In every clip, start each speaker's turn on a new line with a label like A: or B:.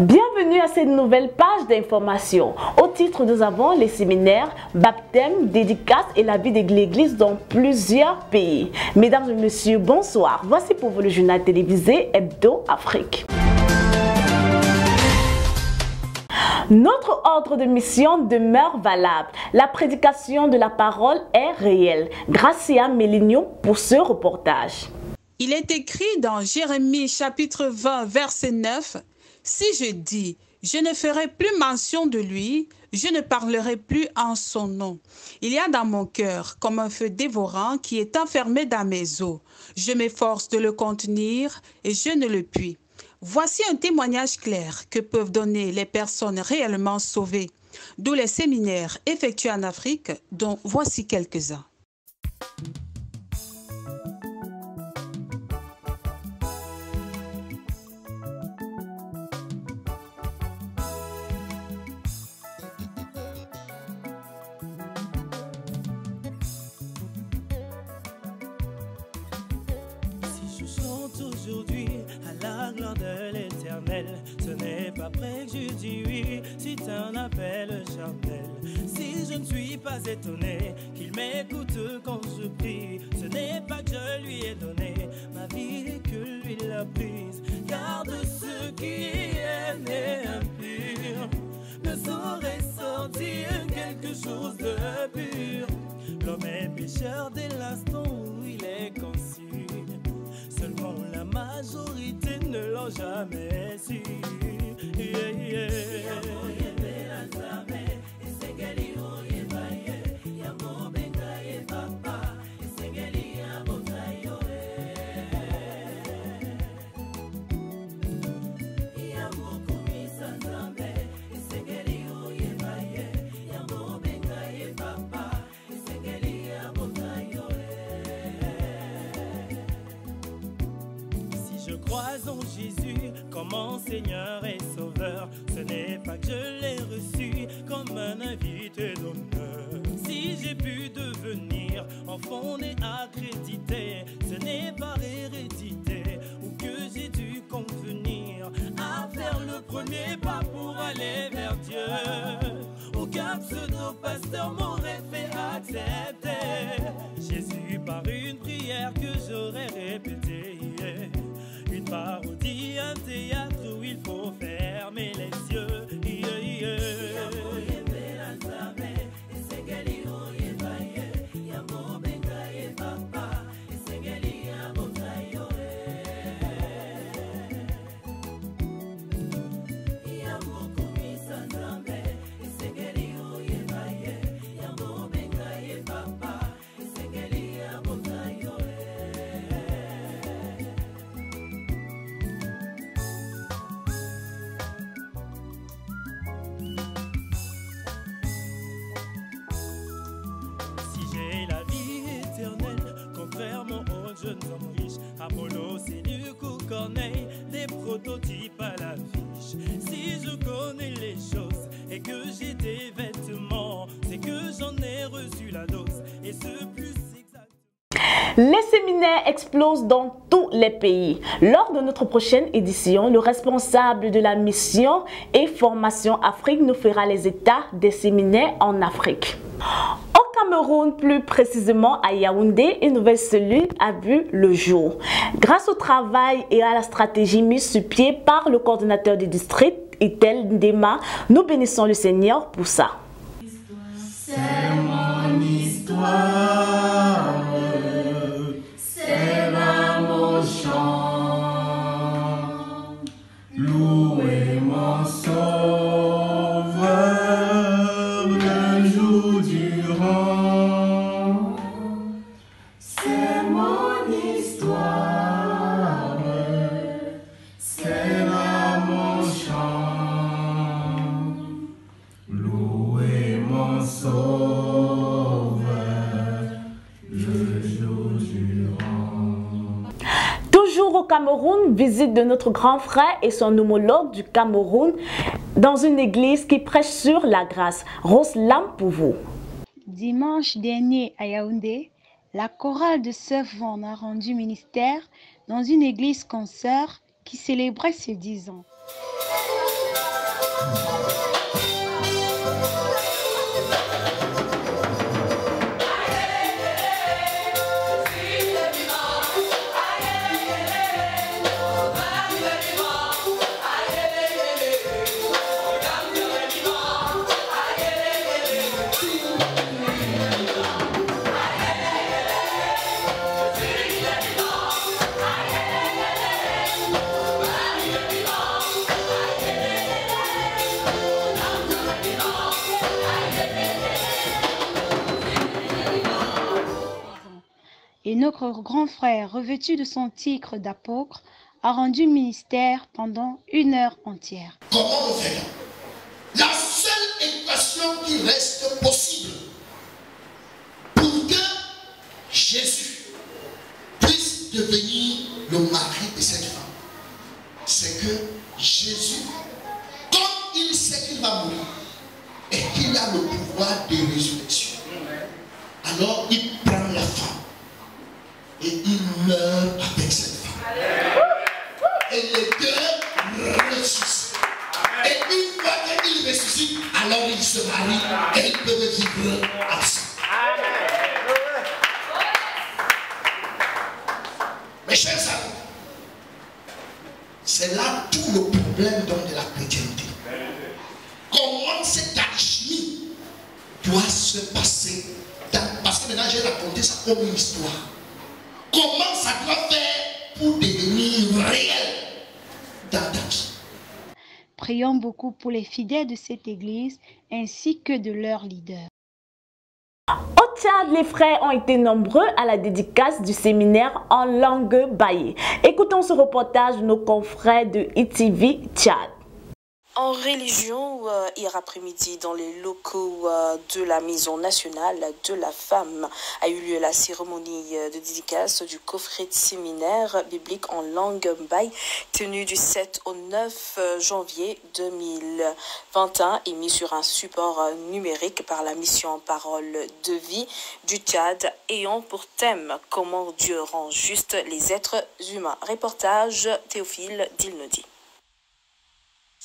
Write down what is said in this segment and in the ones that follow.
A: Bienvenue à cette nouvelle page d'information. Au titre, nous avons les séminaires, baptêmes, dédicaces et la vie de l'Église dans plusieurs pays. Mesdames et messieurs, bonsoir. Voici pour vous le journal télévisé Hebdo Afrique. Notre ordre de mission demeure valable. La prédication de la parole est réelle. Gracia Meligno pour ce reportage.
B: Il est écrit dans Jérémie chapitre 20 verset 9, « Si je dis, je ne ferai plus mention de lui, je ne parlerai plus en son nom. Il y a dans mon cœur comme un feu dévorant qui est enfermé dans mes os. Je m'efforce de le contenir et je ne le puis. » Voici un témoignage clair que peuvent donner les personnes réellement sauvées, d'où les séminaires effectués en Afrique, dont voici quelques-uns.
C: Aujourd'hui, à la gloire de l'Éternel, ce n'est pas près que je dis oui, c'est un appel charnel. Si je ne suis pas étonné qu'il m'écoute quand je prie, ce n'est pas que je lui ai donné ma vie et que lui l'a prise. Car de ce qui est né impur ne saurait sortir quelque chose de pur. L'homme est pécheur dès l'instant où il est conçu. Seulement la majorité ne l'ont jamais su. Je crois en Jésus comme mon Seigneur et Sauveur. Ce n'est pas que je l'ai reçu comme un invité d'honneur. Si j'ai pu devenir enfant né accrédité, ce n'est par hérédité ou que j'ai dû convenir à faire le premier pas pour aller vers Dieu. Aucun pseudo-pasteur m'aurait fait accepter Jésus par une prière que j'aurais répétée. Une parodie, un théâtre où il faut fermer les yeux. Jeunes hommes riches, Apollo, Sénuco, Corneille, des prototypes à l'affiche. Si je connais les choses et que j'ai des vêtements, c'est que j'en ai reçu la dose et ce plus exact.
A: Les séminaires explosent dans tous les pays. Lors de notre prochaine édition, le responsable de la mission et formation Afrique nous fera les états des séminaires en Afrique. Cameroun, plus précisément à Yaoundé, une nouvelle cellule a vu le jour. Grâce au travail et à la stratégie mise sur pied par le coordonnateur du district, Itel Ndema, nous bénissons le Seigneur pour ça.
D: C'est mon histoire, c'est là mon chant, louez mon sauveur le jour durant. C'est mon histoire, c'est là mon chant, louez mon sauveur le jour durant.
A: Toujours au Cameroun, visite de notre grand frère et son homologue du Cameroun dans une église qui prêche sur la grâce. Rose Lam pour vous.
E: Dimanche dernier à Yaoundé, la chorale de Sœur Van a rendu ministère dans une église consoeur qui célébrait ses 10 ans. Et notre grand frère, revêtu de son titre d'apôtre, a rendu ministère pendant 1 heure entière.
F: Comment le faire? La seule équation qui reste possible pour que Jésus puisse devenir le mari de cette femme, c'est que Jésus, comme il sait qu'il va mourir et qu'il a le pouvoir de résurrection, alors il prend la femme et il meurt avec cette femme. Et les deux ressuscitent. Et une fois qu'ils ressuscitent, alors ils se marient et ils peuvent vivre ensemble. Mes chers amis, c'est là tout le problème donc de la chrétienté. Comment cette alchimie doit se passer parce que maintenant j'ai raconté ça comme une histoire. Comment ça doit faire pour devenir réel dans ta vie?
E: Prions beaucoup pour les fidèles de cette église ainsi que de leurs leaders.
A: Au Tchad, les frères ont été nombreux à la dédicace du séminaire en langue baye. Écoutons ce reportage de nos confrères de ITV Tchad.
G: En religion, hier après-midi, dans les locaux de la Maison nationale de la femme, a eu lieu la cérémonie de dédicace du coffret de séminaire biblique en langue baye, tenue du 7 au 9 janvier 2021 et mis sur un support numérique par la mission Parole de vie du Tchad, ayant pour thème « Comment Dieu rend juste les êtres humains ». Reportage Théophile Dilnodi.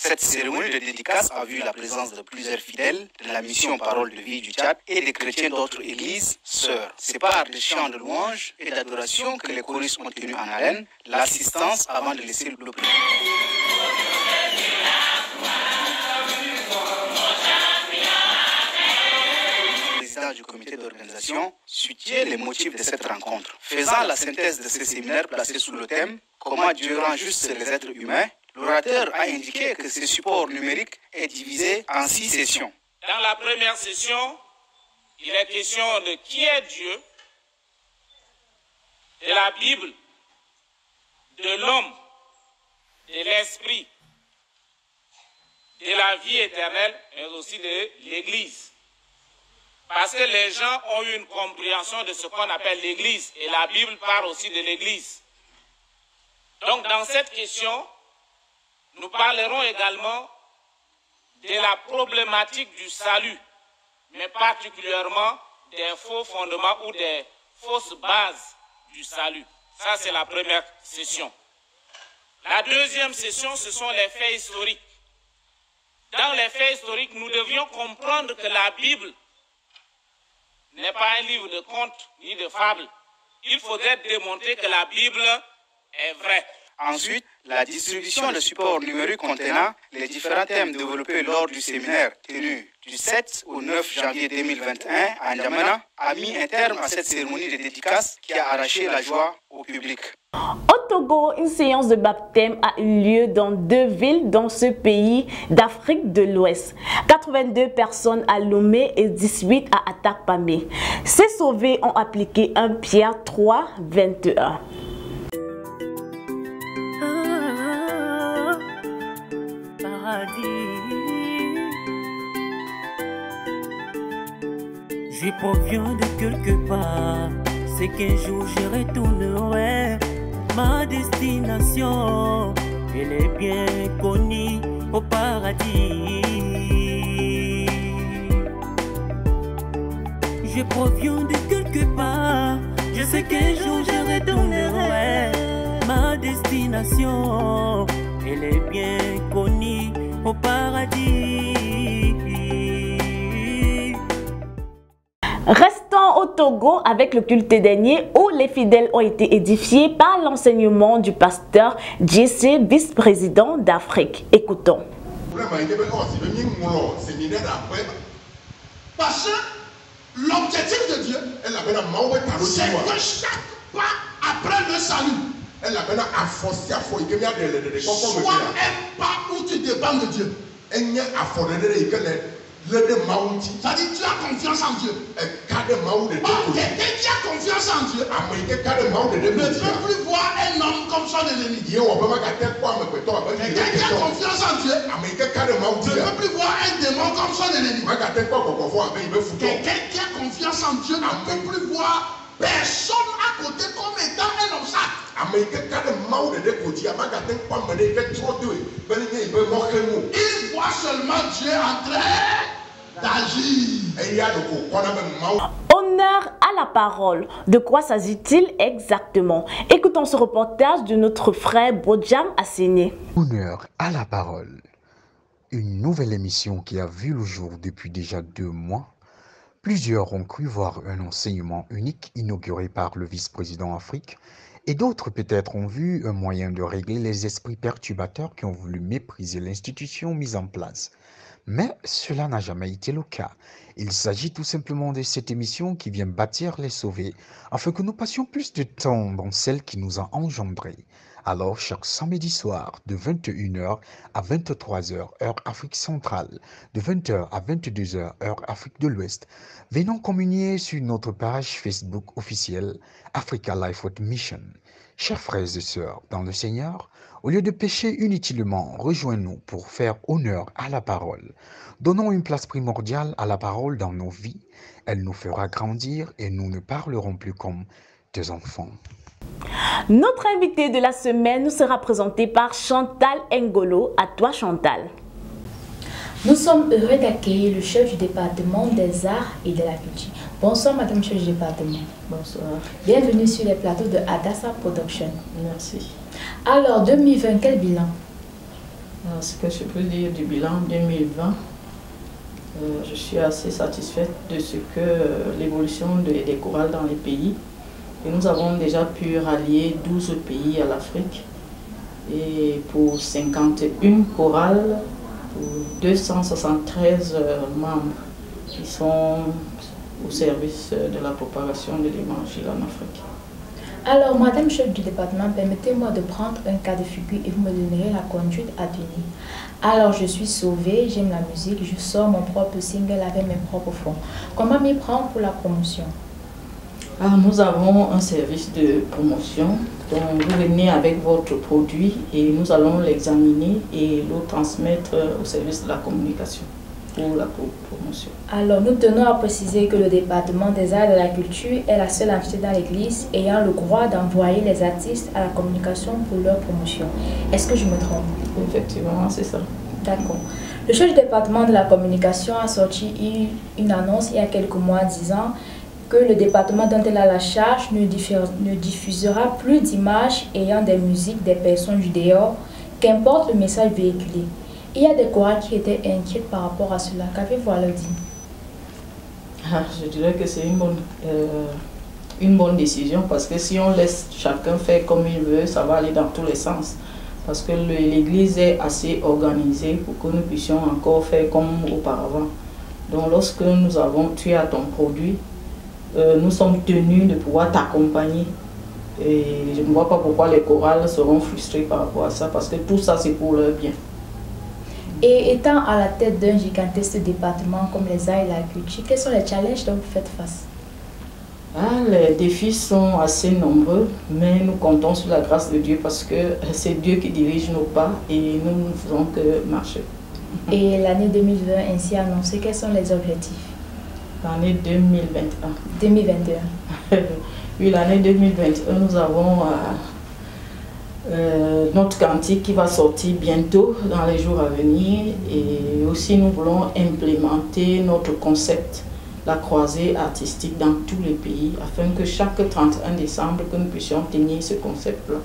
H: Cette cérémonie de dédicace a vu la présence de plusieurs fidèles de la mission Parole de vie du Tchad et des chrétiens d'autres églises sœurs. C'est par des chants de louange et d'adoration que les choristes ont tenu en haleine l'assistance avant de laisser le bloc. Le président du comité d'organisation soutient les motifs de cette rencontre. Faisant la synthèse de ce séminaire placé sous le thème « Comment Dieu rend juste les êtres humains », l'orateur a indiqué que ce support numérique est divisé en 6 sessions.
I: Dans la première session, il est question de qui est Dieu, de la Bible, de l'homme, de l'esprit, de la vie éternelle, mais aussi de l'Église. Parce que les gens ont eu une compréhension de ce qu'on appelle l'Église, et la Bible parle aussi de l'Église. Donc dans cette question, nous parlerons également de la problématique du salut, mais particulièrement des faux fondements ou des fausses bases du salut. Ça, c'est la première session. La deuxième session, ce sont les faits historiques. Dans les faits historiques, nous devions comprendre que la Bible n'est pas un livre de contes ni de fables. Il faudrait démontrer que la Bible est vraie.
H: Ensuite, la distribution de supports numériques contenant les différents thèmes développés lors du séminaire tenu du 7 au 9 janvier 2021 à N'Djamena a mis un terme à cette cérémonie de dédicace qui a arraché la joie au public.
A: Au Togo, une séance de baptême a eu lieu dans 2 villes dans ce pays d'Afrique de l'Ouest. 82 personnes à Lomé et 18 à Atakpamé. Ces sauvés ont appliqué 1 Pierre 3, 21.
C: Je proviens de quelque part, c'est qu'un jour je retournerai. Ma destination, elle est bien connue au paradis. Je proviens de quelque part, je sais qu'un jour je retournerai. Ma destination, elle est bien connue au paradis.
A: Restons au Togo avec le culte dernier où les fidèles ont été édifiés par l'enseignement du pasteur JC, vice-président d'Afrique. Écoutons.
F: Parce que l'objectif de Dieu, c'est que chaque pas après le salut soit un pas où tu dépends de Dieu. C'est-à-dire tu as confiance en Dieu. Quelqu'un qui a confiance en Dieu ne peut plus voir un homme comme son ennemi. Quelqu'un qui a confiance en Dieu ne peut plus voir un démon comme son ennemi. Quelqu'un qui a confiance en Dieu ne peut plus voir personne à côté comme étant un obstacle. Il voit seulement Dieu en train d'agir.
A: Honneur à la parole. De quoi s'agit-il exactement? Écoutons ce reportage de notre frère Bojam Asséné.
J: Honneur à la parole. Une nouvelle émission qui a vu le jour depuis déjà 2 mois. Plusieurs ont cru voir un enseignement unique inauguré par le vice-président Afrique et d'autres peut-être ont vu un moyen de régler les esprits perturbateurs qui ont voulu mépriser l'institution mise en place. Mais cela n'a jamais été le cas. Il s'agit tout simplement de cette émission qui vient bâtir les sauvés afin que nous passions plus de temps dans celle qui nous a engendrés. Alors, chaque samedi soir, de 21h à 23h, heure Afrique centrale, de 20h à 22h, heure Afrique de l'Ouest, venons communier sur notre page Facebook officielle Africa Life World Mission. Chers frères et sœurs dans le Seigneur, au lieu de pécher inutilement, rejoignez-nous pour faire honneur à la parole. Donnons une place primordiale à la parole dans nos vies. Elle nous fera grandir et nous ne parlerons plus comme des enfants.
A: Notre invité de la semaine nous sera présenté par Chantal Ngolo. À toi, Chantal.
K: Nous sommes heureux d'accueillir le chef du département des arts et de la culture. Bonsoir, madame chef du département.
L: Bonsoir.
K: Bienvenue sur les plateaux de Adassa Production.
L: Merci.
K: Alors, 2020, quel bilan?
L: Alors, ce que je peux dire du bilan 2020, je suis assez satisfaite de ce que l'évolution des chorales dans les pays. Et nous avons déjà pu rallier 12 pays à l'Afrique. Et pour 51 chorales, pour 273 membres qui sont au service de la propagation de l'évangile en Afrique.
K: Alors, madame chef du département, permettez-moi de prendre un cas de figure et vous me donnerez la conduite à tenir. Alors, je suis sauvée, j'aime la musique, je sors mon propre single avec mes propres fonds. Comment m'y prendre pour la promotion?
L: Alors, nous avons un service de promotion. Donc, vous venez avec votre produit et nous allons l'examiner et le transmettre au service de la communication pour la promotion.
K: Alors, nous tenons à préciser que le département des arts et de la culture est la seule entité dans l'église ayant le droit d'envoyer les artistes à la communication pour leur promotion. Est-ce que je me trompe?
L: Effectivement, c'est ça.
K: D'accord. Le chef du département de la communication a sorti une annonce il y a quelques mois disant que le département dont elle a la charge ne diffusera plus d'images ayant des musiques des personnes du dehors, qu'importe le message véhiculé. Il y a des chorales qui étaient inquiètes par rapport à cela. Qu'avez-vous à leur dire?
L: Je dirais que c'est une bonne décision parce que si on laisse chacun faire comme il veut, ça va aller dans tous les sens. Parce que l'église est assez organisée pour que nous puissions encore faire comme auparavant. Donc lorsque nous avons tué à ton produit, nous sommes tenus de pouvoir t'accompagner. Et je ne vois pas pourquoi les chorales seront frustrés par rapport à ça, parce que tout ça c'est pour leur bien.
K: Et étant à la tête d'un gigantesque département comme les arts et la culture, quels sont les challenges dont vous faites face?
L: Les défis sont assez nombreux, mais nous comptons sur la grâce de Dieu parce que c'est Dieu qui dirige nos pas et nous ne faisons que marcher.
K: Et l'année 2020 ainsi annoncée, quels sont les objectifs?
L: L'année 2021.
K: 2021.
L: Oui, l'année 2021, nous avons notre cantique qui va sortir bientôt dans les jours à venir. Et aussi, nous voulons implémenter notre concept, la croisée artistique dans tous les pays, afin que chaque 31 décembre, que nous puissions tenir ce concept-là.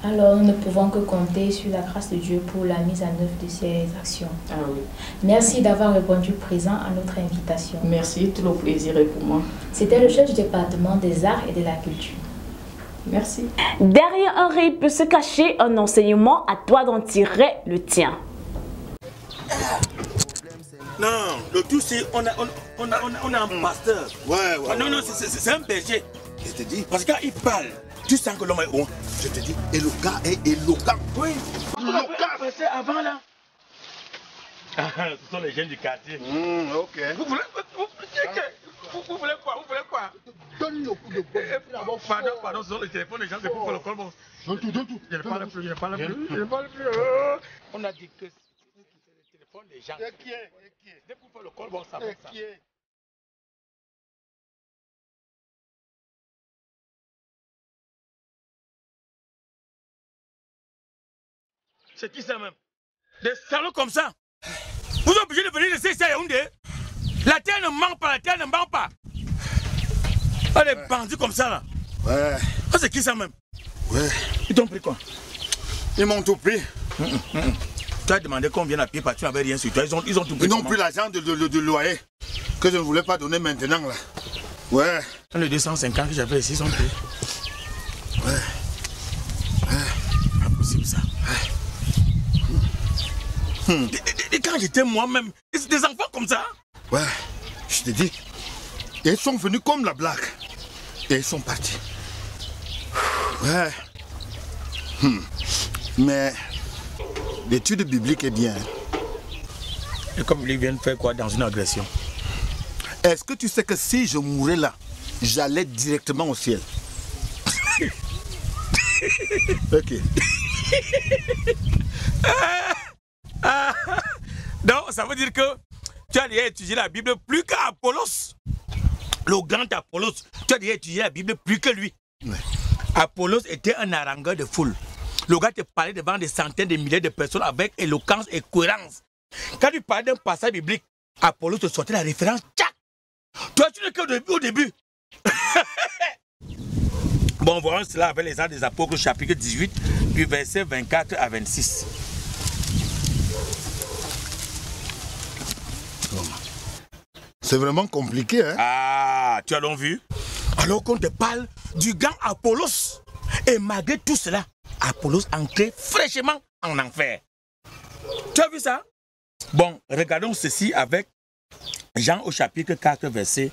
K: Alors nous ne pouvons que compter sur la grâce de Dieu pour la mise en œuvre de ces actions.
L: Ah oui.
K: Merci d'avoir répondu présent à notre invitation.
L: Merci, tout le plaisir est pour moi.
K: C'était le chef du département des arts et de la culture.
L: Merci.
A: Derrière un rire peut se cacher un enseignement, à toi d'en tirer le tien.
M: Non, le tout c'est on a un pasteur.
F: Ouais.
M: Non, c'est un berger.
F: Je te dis.
M: Parce que quand il parle, tu sens que l'homme est haut.
F: Je te dis, et le gars est éloquent.
M: Oui. Passer avant là. Ce sont les jeunes du quartier.
F: Ok.
M: Vous voulez quoi?
F: Donne le coup de poing.
M: Pardon, ce sont les téléphones des gens, c'est pour faire le col.
F: Donne tout.
M: Je ne parle plus. On a dit que c'est le téléphone des gens. C'est pour faire le col, bon, ça fait ça. C'est qui ça même? Des salauds comme ça. Vous êtes obligés de venir laisser ça à Yaoundé. La terre ne manque pas, Ah, les bandits comme ça là.
F: Ouais.
M: Ah, c'est qui ça même?
F: Ouais.
M: Ils t'ont pris quoi?
F: Ils m'ont tout pris.
M: Tu as demandé combien à pied, tu n'avais rien sur toi. Ils ont tout pris.
F: Ils n'ont plus l'argent de loyer que je ne voulais pas donner maintenant là. Ouais.
M: Les 250 que j'avais ici sont pris.
F: Ouais.
M: Impossible ça. Et quand j'étais moi-même, des enfants comme ça.
F: Ouais, je te dis. Ils sont venus comme la blague. Et ils sont partis. Ouais. Mais l'étude biblique est bien.
M: Et comme ils viennent faire quoi dans une agression?
F: Est-ce que tu sais que si je mourais là, j'allais directement au ciel? Ok.
M: Donc, ça veut dire que tu as déjà étudié la Bible plus qu'Apollos. Le grand Apollos, tu as déjà étudié la Bible plus que lui.
F: Ouais.
M: Apollos était un harangueur de foule. Le gars te parlait devant des centaines de milliers de personnes avec éloquence et cohérence. Quand tu parlais d'un passage biblique, Apollos te sortait la référence. Tchac! Toi, tu n'es qu'au début. Bon, voyons cela avec les Actes des Apôtres, chapitre 18, du verset 24 à 26.
F: C'est vraiment compliqué, hein?
M: Ah, tu as donc vu? Alors qu'on te parle du grand Apollos. Et malgré tout cela, Apollos entrait fraîchement en enfer. Tu as vu ça? Bon, regardons ceci avec Jean au chapitre 4, verset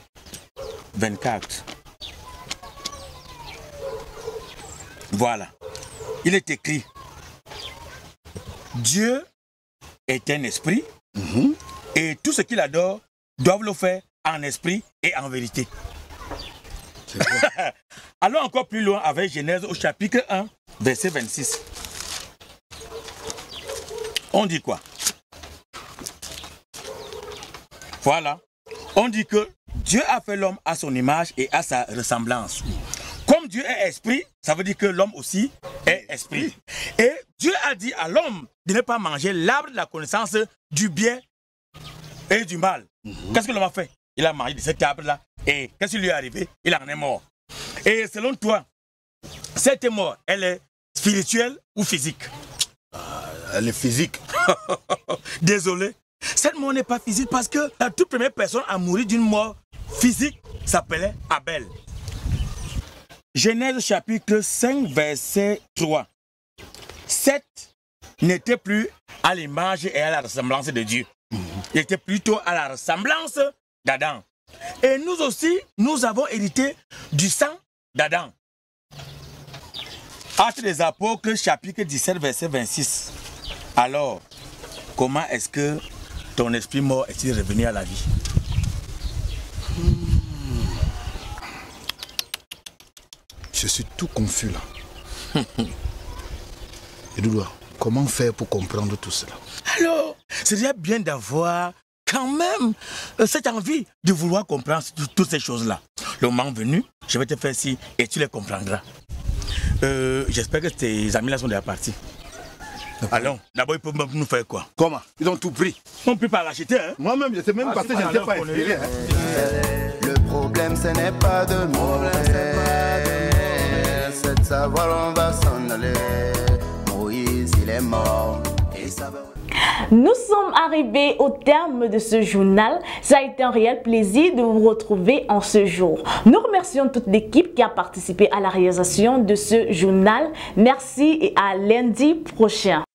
M: 24. Voilà. Il est écrit: Dieu est un esprit, et tout ce qu'il adore doivent le faire en esprit et en vérité. Allons encore plus loin avec Genèse au chapitre 1, verset 26. On dit quoi? Voilà. On dit que Dieu a fait l'homme à son image et à sa ressemblance. Comme Dieu est esprit, ça veut dire que l'homme aussi est esprit. Et Dieu a dit à l'homme de ne pas manger l'arbre de la connaissance du bien et du mal. Qu'est-ce que l'homme a fait? Il a mangé de cet arbre-là. Et qu'est-ce qui lui est arrivé? Il en est mort. Et selon toi, cette mort, elle est spirituelle ou physique?
F: Elle est physique.
M: Désolé. Cette mort n'est pas physique parce que la toute première personne à mourir d'une mort physique s'appelait Abel. Genèse chapitre 5, verset 3. Seth n'était plus à l'image et à la ressemblance de Dieu. Il était plutôt à la ressemblance d'Adam. Et nous aussi, nous avons hérité du sang d'Adam. Actes des Apôtres, chapitre 17, verset 26. Alors, comment est-ce que ton esprit mort est-il revenu à la vie?
F: Je suis tout confus là. Edouard, comment faire pour comprendre tout cela?
M: Alors, c'est déjà bien d'avoir quand même cette envie de vouloir comprendre toutes ces choses-là. Le moment venu, je vais te faire ci et tu les comprendras. J'espère que tes amis-là sont déjà partis. Allons, d'abord ils peuvent nous faire quoi?
F: Comment? Ils ont tout pris.
M: Ils n'ont plus pas l'acheter, hein?
F: Moi-même, je sais même pas si je n'étais pas inspiré. Hein?
D: Le problème, ce n'est pas de mauvais. Cette
N: savoir on va s'en aller. Moïse il est mort et ça va...
A: Nous sommes arrivés au terme de ce journal. Ça a été un réel plaisir de vous retrouver en ce jour. Nous remercions toute l'équipe qui a participé à la réalisation de ce journal. Merci et à lundi prochain.